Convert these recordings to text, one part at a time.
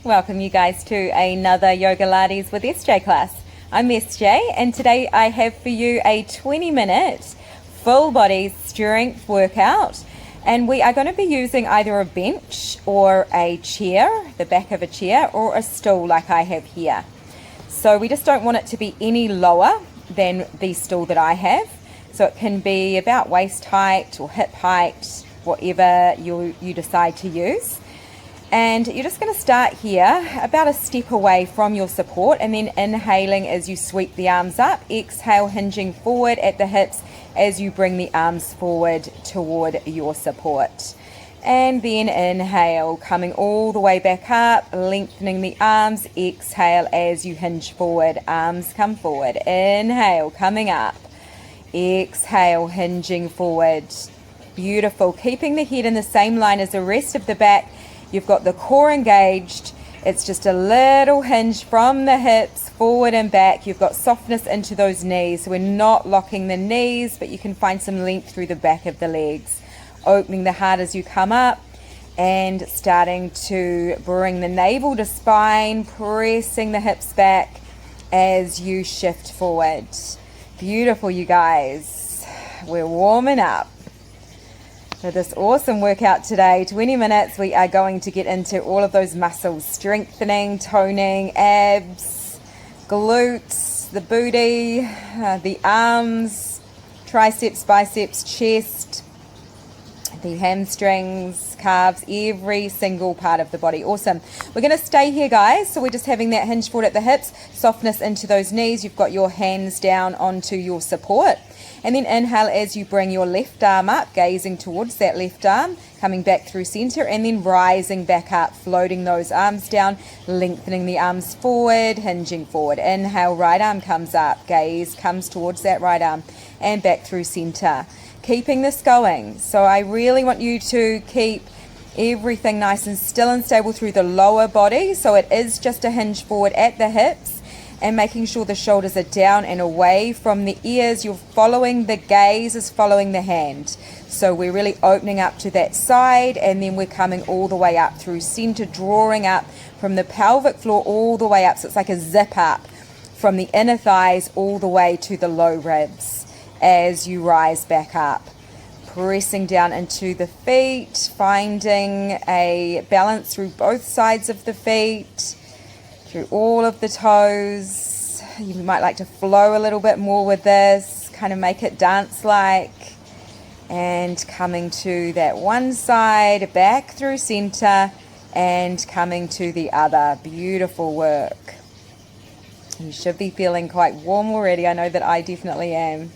Welcome you guys to another YOGALATES with SJ class. I'm SJ and today I have for you a 20-minute full body strength workout, and we are going to be using either a bench or a chair, the back of a chair, or a stool like I have here. So we just don't want it to be any lower than the stool that I have. So it can be about waist height or hip height, whatever you decide to use. And you're just going to start here about a step away from your support, and then inhaling as you sweep the arms up. Exhale, hinging forward at the hips as you bring the arms forward toward your support. And then inhale, coming all the way back up, lengthening the arms. Exhale as you hinge forward, arms come forward. Inhale, coming up. Exhale, hinging forward. Beautiful. Keeping the head in the same line as the rest of the back. You've got the core engaged. It's just a little hinge from the hips forward and back. You've got softness into those knees. So we're not locking the knees, but you can find some length through the back of the legs. Opening the heart as you come up and starting to bring the navel to spine, pressing the hips back as you shift forward. Beautiful, you guys. We're warming up. For this awesome workout today, 20 minutes, we are going to get into all of those muscles, strengthening, toning, abs, glutes, the booty, the arms, triceps, biceps, chest, the hamstrings, calves, every single part of the body. Awesome. We're going to stay here, guys. So we're just having that hinge forward at the hips, softness into those knees. You've got your hands down onto your support. And then inhale as you bring your left arm up, gazing towards that left arm, coming back through center, and then rising back up, floating those arms down, lengthening the arms forward, hinging forward. Inhale, right arm comes up, gaze comes towards that right arm, and back through center. Keeping this going. So I really want you to keep everything nice and still and stable through the lower body. So it is just a hinge forward at the hips, and making sure the shoulders are down and away from the ears. You're following the gaze is following the hand. So we're really opening up to that side, and then we're coming all the way up through center, drawing up from the pelvic floor all the way up. So it's like a zip up from the inner thighs all the way to the low ribs as you rise back up. Pressing down into the feet, finding a balance through both sides of the feet, through all of the toes. You might like to flow a little bit more with this, kind of make it dance-like. And coming to that one side, back through center, and coming to the other. Beautiful work. You should be feeling quite warm already. I know that I definitely am.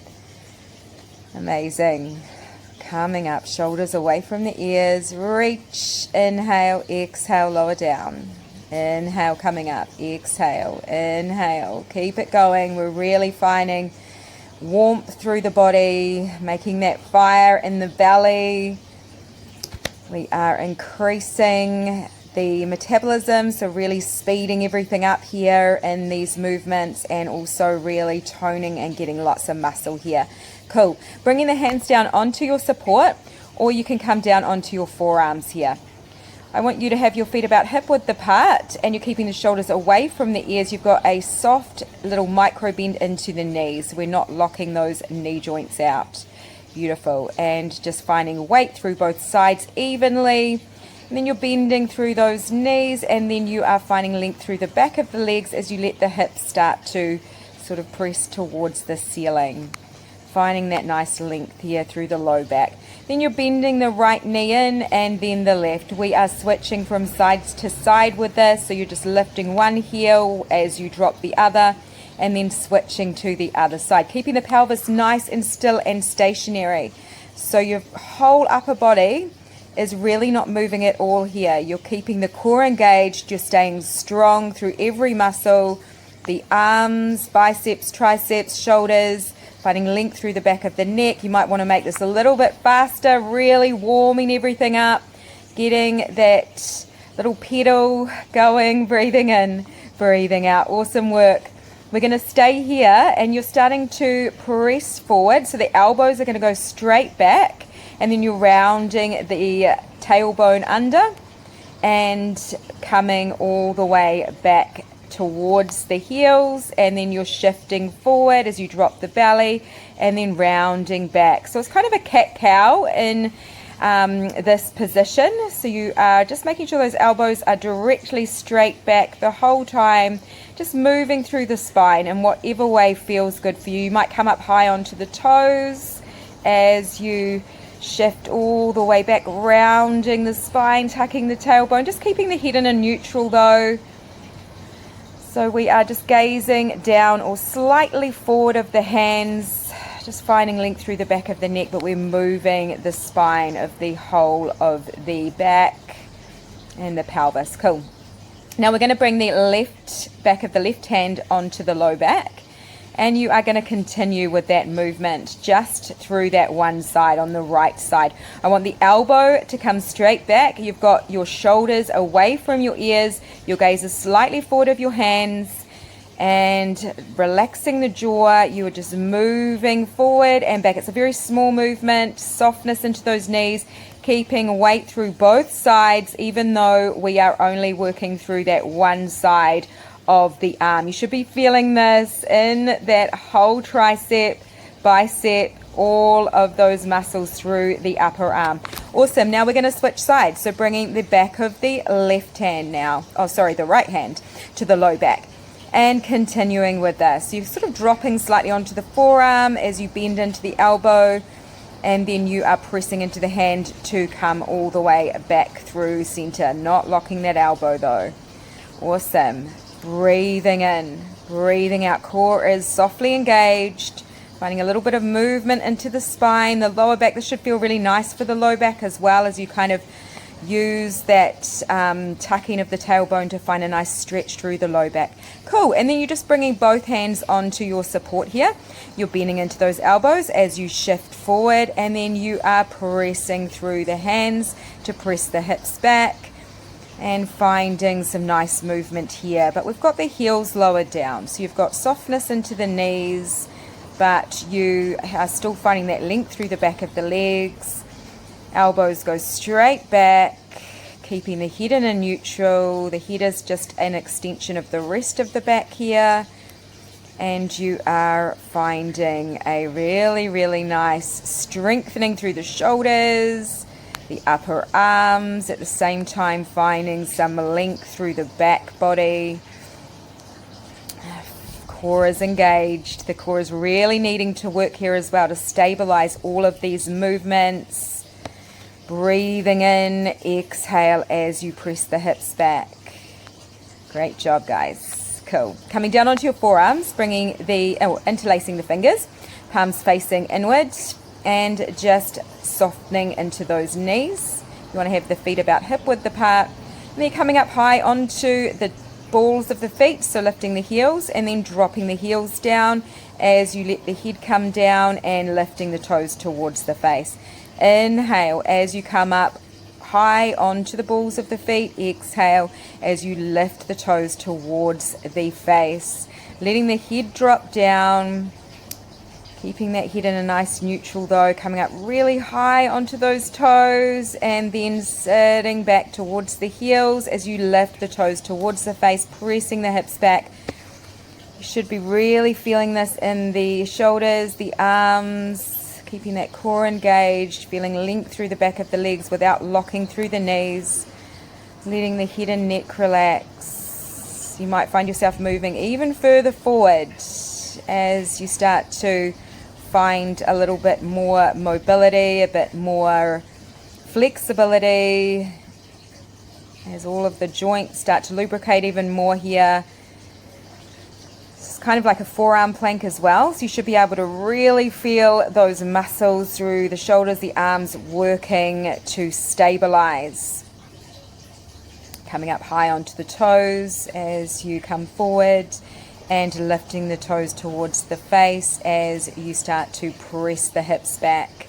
Amazing. Coming up, shoulders away from the ears. Reach, inhale, exhale, lower down. Inhale, coming up, exhale, inhale. Keep it going. We're really finding warmth through the body, making that fire in the belly. We are increasing the metabolism, so really speeding everything up here in these movements, and also really toning and getting lots of muscle here. Cool. Bringing the hands down onto your support, or you can come down onto your forearms here. I want you to have your feet about hip width apart, and you're keeping the shoulders away from the ears. You've got a soft little micro bend into the knees. We're not locking those knee joints out. Beautiful. And just finding weight through both sides evenly. And then you're bending through those knees, and then you are finding length through the back of the legs as you let the hips start to sort of press towards the ceiling. Finding that nice length here through the low back. Then you're bending the right knee in and then the left. We are switching from side to side with this. So you're just lifting one heel as you drop the other, and then switching to the other side. Keeping the pelvis nice and still and stationary. So your whole upper body is really not moving at all here. You're keeping the core engaged. You're staying strong through every muscle. The arms, biceps, triceps, shoulders. Finding length through the back of the neck. You might want to make this a little bit faster, really warming everything up, getting that little pedal going, breathing in, breathing out. Awesome work. We're going to stay here, and you're starting to press forward. So the elbows are going to go straight back, and then you're rounding the tailbone under, and coming all the way back towards the heels, and then you're shifting forward as you drop the belly and then rounding back. So it's kind of a cat-cow in this position. So you are just making sure those elbows are directly straight back the whole time, just moving through the spine in whatever way feels good for you. You might come up high onto the toes as you shift all the way back, rounding the spine, tucking the tailbone, just keeping the head in a neutral though. So we are just gazing down or slightly forward of the hands, just finding length through the back of the neck, but we're moving the spine of the whole of the back and the pelvis. Cool. Now we're going to bring the left back of the left hand onto the low back, and you are going to continue with that movement just through that one side on the right side. I want the elbow to come straight back. You've got your shoulders away from your ears. Your gaze is slightly forward of your hands and relaxing the jaw. You are just moving forward and back. It's a very small movement, softness into those knees, keeping weight through both sides, even though we are only working through that one side of the arm. You should be feeling this in that whole tricep, bicep, all of those muscles through the upper arm. Awesome. Now we're going to switch sides. So bringing the back of the left hand now, the right hand to the low back, and continuing with this. You're sort of dropping slightly onto the forearm as you bend into the elbow, and then you are pressing into the hand to come all the way back through center, not locking that elbow though. Awesome. Breathing in, breathing out. Core is softly engaged, finding a little bit of movement into the spine, the lower back. This should feel really nice for the low back as well, as you kind of use that tucking of the tailbone to find a nice stretch through the low back. Cool. And then you're just bringing both hands onto your support here. You're bending into those elbows as you shift forward, and then you are pressing through the hands to press the hips back and finding some nice movement here. But we've got the heels lowered down, so you've got softness into the knees, but you are still finding that length through the back of the legs. Elbows go straight back, keeping the head in a neutral. The head is just an extension of the rest of the back here, and you are finding a really, really nice strengthening through the shoulders, the upper arms, at the same time finding some length through the back body. Core is engaged. The core is really needing to work here as well to stabilize all of these movements. Breathing in, exhale as you press the hips back. Great job, guys. Cool. Coming down onto your forearms, bringing interlacing the fingers, palms facing inward, and just softening into those knees. You want to have the feet about hip width apart. And then coming up high onto the balls of the feet, so lifting the heels and then dropping the heels down as you let the head come down and lifting the toes towards the face. Inhale as you come up high onto the balls of the feet. Exhale as you lift the toes towards the face. Letting the head drop down. Keeping that head in a nice neutral though, coming up really high onto those toes and then sitting back towards the heels as you lift the toes towards the face, pressing the hips back. You should be really feeling this in the shoulders, the arms, keeping that core engaged, feeling length through the back of the legs without locking through the knees, letting the head and neck relax. You might find yourself moving even further forward as you start to find a little bit more mobility, a bit more flexibility, as all of the joints start to lubricate even more here. It's kind of like a forearm plank as well, so you should be able to really feel those muscles through the shoulders, the arms working to stabilize. Coming up high onto the toes as you come forward, and lifting the toes towards the face as you start to press the hips back.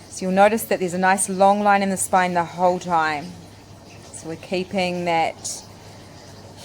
So you'll notice that there's a nice long line in the spine the whole time. So we're keeping that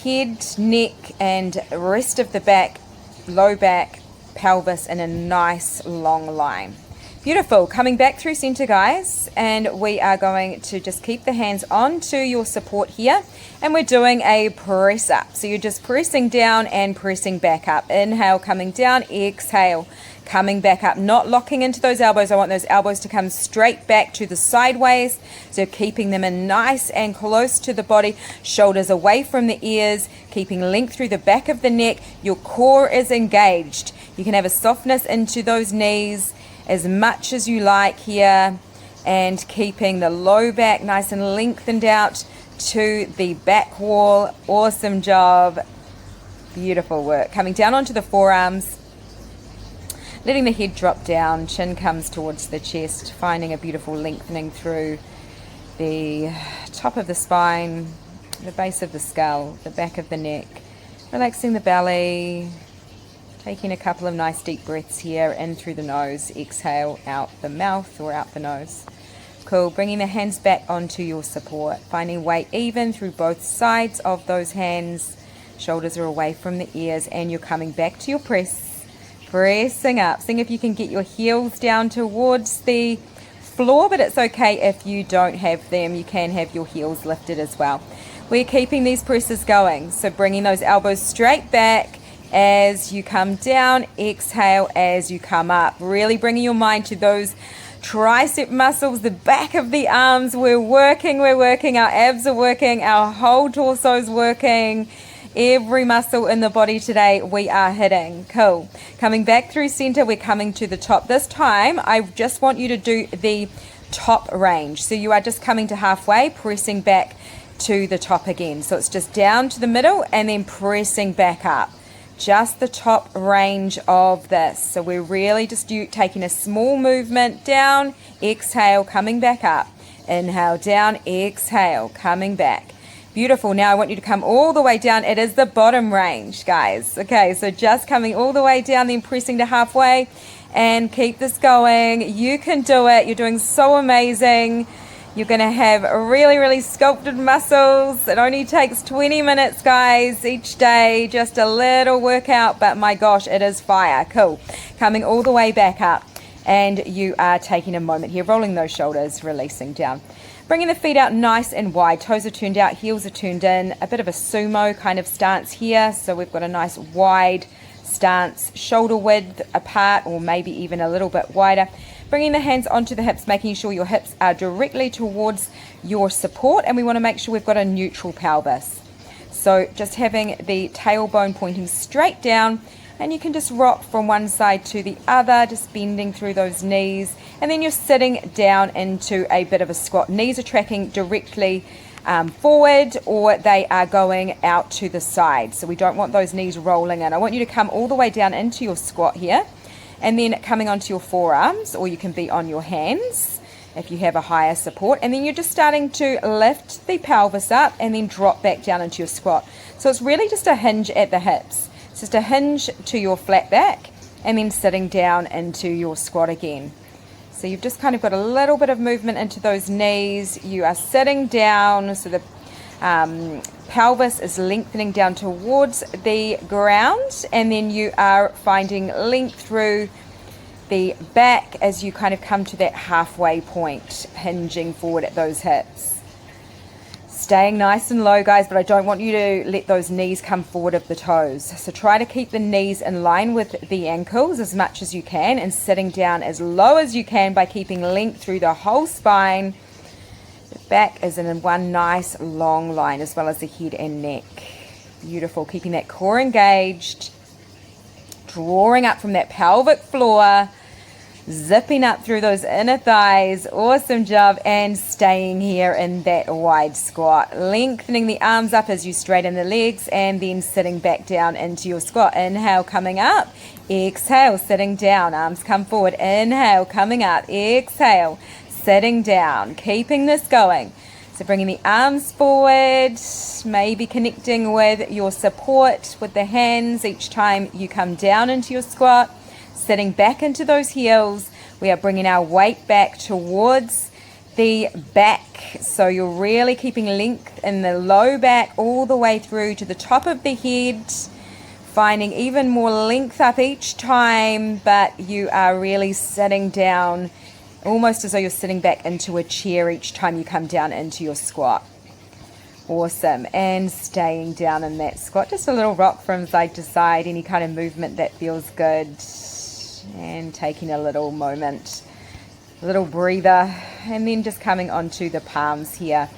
head, neck, and rest of the back, low back, pelvis in a nice long line. Beautiful. Coming back through center, guys, and we are going to just keep the hands onto your support here, and we're doing a press up. So you're just pressing down and pressing back up. Inhale, coming down, exhale, coming back up, not locking into those elbows. I want those elbows to come straight back to the sideways, so keeping them in nice and close to the body, shoulders away from the ears, keeping length through the back of the neck. Your core is engaged. You can have a softness into those knees as much as you like here, and keeping the low back nice and lengthened out to the back wall. Awesome job. Beautiful work. Coming down onto the forearms, letting the head drop down, chin comes towards the chest, finding a beautiful lengthening through the top of the spine, the base of the skull, the back of the neck, relaxing the belly, taking a couple of nice deep breaths here, in through the nose, exhale out the mouth or out the nose. Cool. Bringing the hands back onto your support, finding weight even through both sides of those hands. Shoulders are away from the ears, and you're coming back to your press, pressing up. Seeing if you can get your heels down towards the floor, but it's okay if you don't have them. You can have your heels lifted as well. We're keeping these presses going, so bringing those elbows straight back as you come down, exhale as you come up. Really bringing your mind to those tricep muscles, the back of the arms. We're working, our abs are working, our whole torso's working. Every muscle in the body today we are hitting. Cool. Coming back through center, we're coming to the top. This time, I just want you to do the top range. So you are just coming to halfway, pressing back to the top again. So it's just down to the middle and then pressing back up. Just the top range of this. So we're really just taking a small movement down, exhale, coming back up. Inhale, down, exhale, coming back. Beautiful. Now I want you to come all the way down. It is the bottom range, guys. Okay, so just coming all the way down, then pressing to halfway, and keep this going. You can do it. You're doing so amazing. You're going to have really, really sculpted muscles. It only takes 20 minutes, guys, each day. Just a little workout, but my gosh, it is fire. Cool. Coming all the way back up, and you are taking a moment here, rolling those shoulders, releasing down. Bringing the feet out nice and wide. Toes are turned out, heels are turned in. A bit of a sumo kind of stance here. So we've got a nice wide stance, shoulder width apart, or maybe even a little bit wider. Bringing the hands onto the hips, making sure your hips are directly towards your support, and we want to make sure we've got a neutral pelvis. So just having the tailbone pointing straight down, and you can just rock from one side to the other, just bending through those knees, and then you're sitting down into a bit of a squat. Knees are tracking directly forward, or they are going out to the side. So we don't want those knees rolling in. I want you to come all the way down into your squat here, and then coming onto your forearms, or you can be on your hands if you have a higher support, and then you're just starting to lift the pelvis up and then drop back down into your squat. So it's really just a hinge at the hips. It's just a hinge to your flat back, and then sitting down into your squat again. So you've just kind of got a little bit of movement into those knees. You are sitting down, so the pelvis is lengthening down towards the ground, and then you are finding length through the back as you kind of come to that halfway point, hinging forward at those hips. Staying nice and low, guys, but I don't want you to let those knees come forward of the toes. So try to keep the knees in line with the ankles as much as you can, and sitting down as low as you can by keeping length through the whole spine. The back is in one nice long line, as well as the head and neck. Beautiful. Keeping that core engaged, drawing up from that pelvic floor, zipping up through those inner thighs. Awesome job. And staying here in that wide squat, lengthening the arms up as you straighten the legs, and then sitting back down into your squat. Inhale, coming up, exhale, sitting down, arms come forward. Inhale, coming up, exhale, sitting down. Keeping this going. So bringing the arms forward, maybe connecting with your support with the hands each time you come down into your squat. Sitting back into those heels, we are bringing our weight back towards the back. So you're really keeping length in the low back all the way through to the top of the head, finding even more length up each time, but you are really sitting down almost as though you're sitting back into a chair each time you come down into your squat. Awesome. And staying down in that squat, just a little rock from side to side, any kind of movement that feels good, and taking a little moment, a little breather, and then just coming onto the palms here.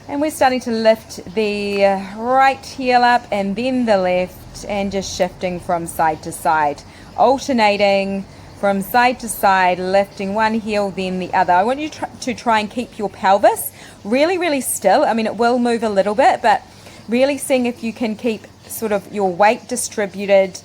And we're starting to lift the right heel up and then the left, and just shifting from side to side, alternating from side to side, lifting one heel then the other. I want you to try and keep your pelvis really, really still. I mean, it will move a little bit, but really seeing if you can keep sort of your weight distributed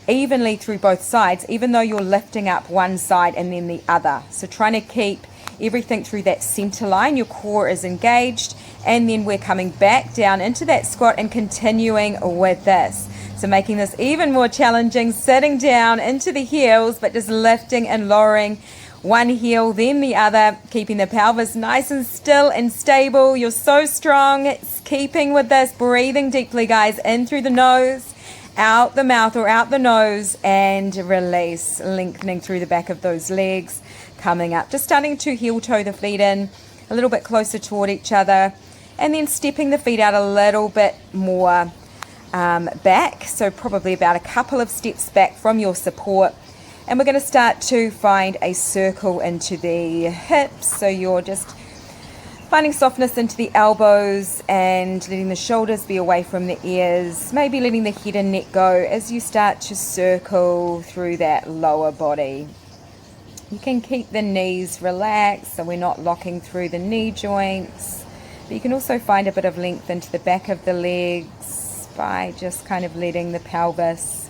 evenly through both sides, even though you're lifting up one side and then the other. So trying to keep everything through that center line, your core is engaged, and then we're coming back down into that squat and continuing with this. So making this even more challenging, sitting down into the heels, but just lifting and lowering one heel, then the other, keeping the pelvis nice and still and stable. You're so strong. It's keeping with this, breathing deeply, guys, in through the nose, out the mouth or out the nose, and release, lengthening through the back of those legs, coming up, just starting to heel toe the feet in a little bit closer toward each other, and then stepping the feet out a little bit more back, so probably about a couple of steps back from your support. And we're going to start to find a circle into the hips, so you're just finding softness into the elbows and letting the shoulders be away from the ears, maybe letting the head and neck go as you start to circle through that lower body. You can keep the knees relaxed, so we're not locking through the knee joints, but you can also find a bit of length into the back of the legs by just kind of letting the pelvis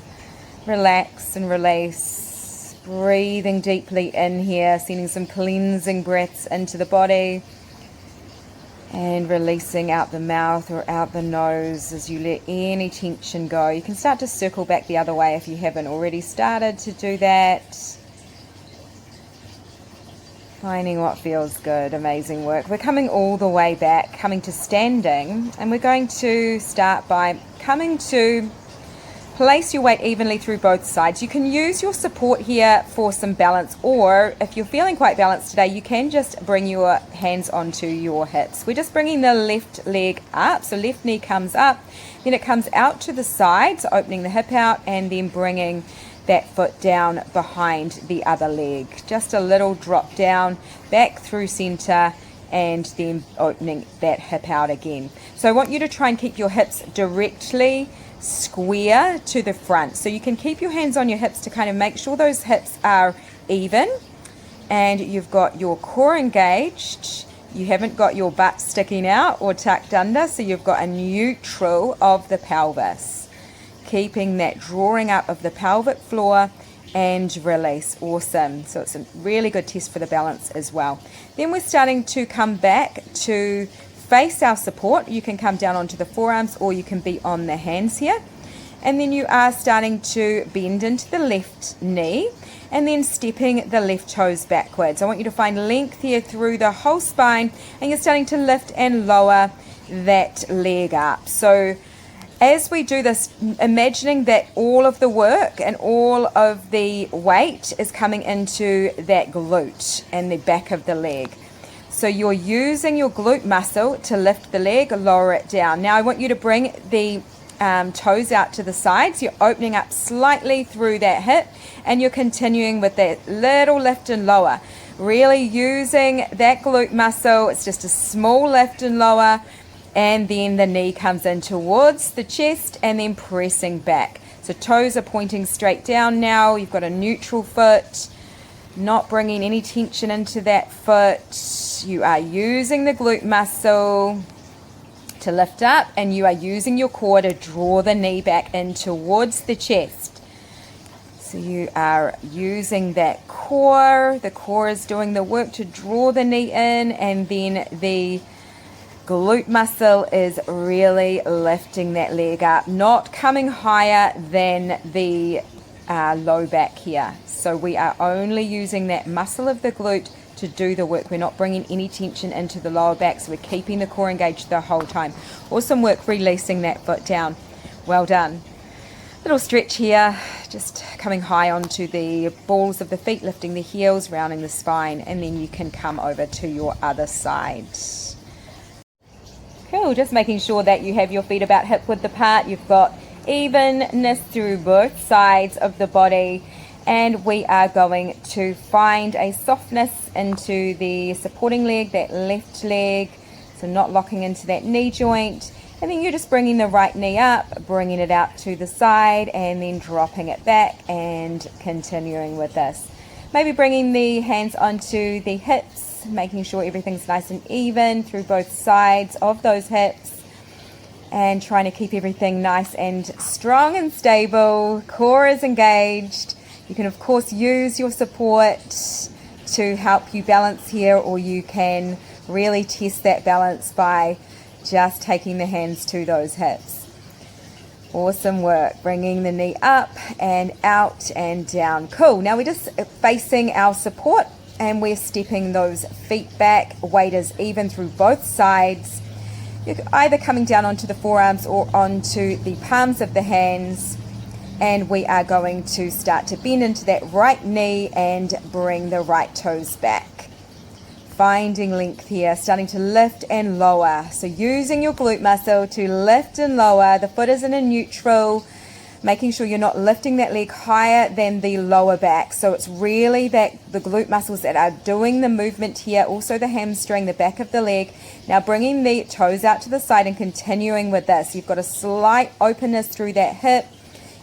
relax and release, breathing deeply in here, sending some cleansing breaths into the body, and releasing out the mouth or out the nose as you let any tension go. You can start to circle back the other way if you haven't already started to do that. Finding what feels good. Amazing work. We're coming all the way back, coming to standing, and we're going to start by coming to place your weight evenly through both sides. You can use your support here for some balance, or if you're feeling quite balanced today, you can just bring your hands onto your hips. We're just bringing the left leg up, so left knee comes up, then it comes out to the side, so opening the hip out, and then bringing that foot down behind the other leg. Just a little drop down, back through center, and then opening that hip out again. So I want you to try and keep your hips directly square to the front. So you can keep your hands on your hips to kind of make sure those hips are even, and you've got your core engaged. You haven't got your butt sticking out or tucked under, so you've got a neutral of the pelvis. Keeping that drawing up of the pelvic floor and release. Awesome. So it's a really good test for the balance as well. Then we're starting to come back to face our support. You can come down onto the forearms, or you can be on the hands here. And then you are starting to bend into the left knee and then stepping the left toes backwards. I want you to find length here through the whole spine, and you're starting to lift and lower that leg up. So as we do this, imagining that all of the work and all of the weight is coming into that glute and the back of the leg. So you're using your glute muscle to lift the leg, lower it down. Now I want you to bring the toes out to the sides. You're opening up slightly through that hip, and you're continuing with that little lift and lower. Really using that glute muscle. It's just a small lift and lower. And then the knee comes in towards the chest and then pressing back. So toes are pointing straight down now. You've got a neutral foot, not bringing any tension into that foot. You are using the glute muscle to lift up, and you are using your core to draw the knee back in towards the chest. So you are using that core. The core is doing the work to draw the knee in, and then the glute muscle is really lifting that leg up, not coming higher than the low back here. So we are only using that muscle of the glute to do the work. We're not bringing any tension into the lower back, so we're keeping the core engaged the whole time. Awesome work releasing that foot down. Well done. Little stretch here, just coming high onto the balls of the feet, lifting the heels, rounding the spine, and then you can come over to your other side. Cool, just making sure that you have your feet about hip width apart. You've got evenness through both sides of the body, and we are going to find a softness into the supporting leg, that left leg, so not locking into that knee joint. And then you're just bringing the right knee up, bringing it out to the side, and then dropping it back and continuing with this. Maybe bringing the hands onto the hips, making sure everything's nice and even through both sides of those hips, and trying to keep everything nice and strong and stable. Core is engaged. You can, of course, use your support to help you balance here, or you can really test that balance by just taking the hands to those hips. Awesome work. Bringing the knee up and out and down. Cool. Now we're just facing our support and we're stepping those feet back. Weight is even through both sides. You're either coming down onto the forearms or onto the palms of the hands. And we are going to start to bend into that right knee and bring the right toes back. Finding length here, starting to lift and lower. So using your glute muscle to lift and lower. The foot is in a neutral, making sure you're not lifting that leg higher than the lower back. So it's really that the glute muscles that are doing the movement here, also the hamstring, the back of the leg. Now bringing the toes out to the side and continuing with this. You've got a slight openness through that hip,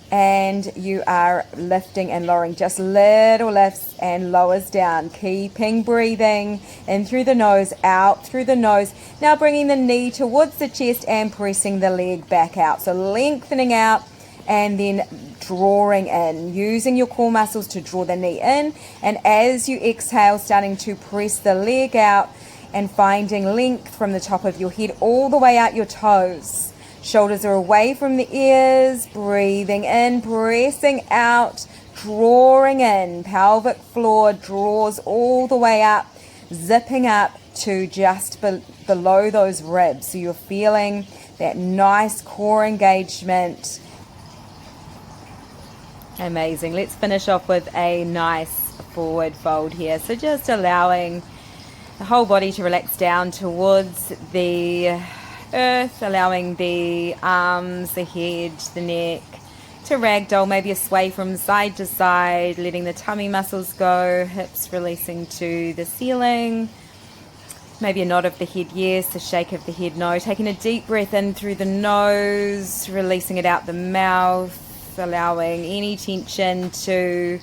and you are lifting and lowering, just little lifts and lowers down, keeping breathing in through the nose, out through the nose. Now bringing the knee towards the chest and pressing the leg back out, so lengthening out and then drawing in, using your core muscles to draw the knee in, and as you exhale, starting to press the leg out and finding length from the top of your head all the way out your toes. Shoulders are away from the ears, breathing in, pressing out, drawing in. Pelvic floor draws all the way up, zipping up to just below those ribs. So you're feeling that nice core engagement. Amazing. Let's finish off with a nice forward fold here. So just allowing the whole body to relax down towards the earth, allowing the arms, the head, the neck to ragdoll, maybe a sway from side to side, letting the tummy muscles go, hips releasing to the ceiling, maybe a nod of the head yes, a shake of the head no, taking a deep breath in through the nose, releasing it out the mouth, allowing any tension to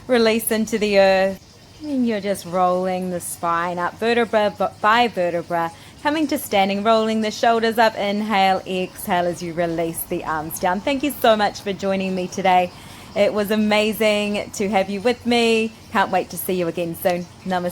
release into the earth. And you're just rolling the spine up vertebra by vertebra, coming to standing, rolling the shoulders up, inhale, exhale as you release the arms down. Thank you so much for joining me today. It was amazing to have you with me. Can't wait to see you again soon. Namaste.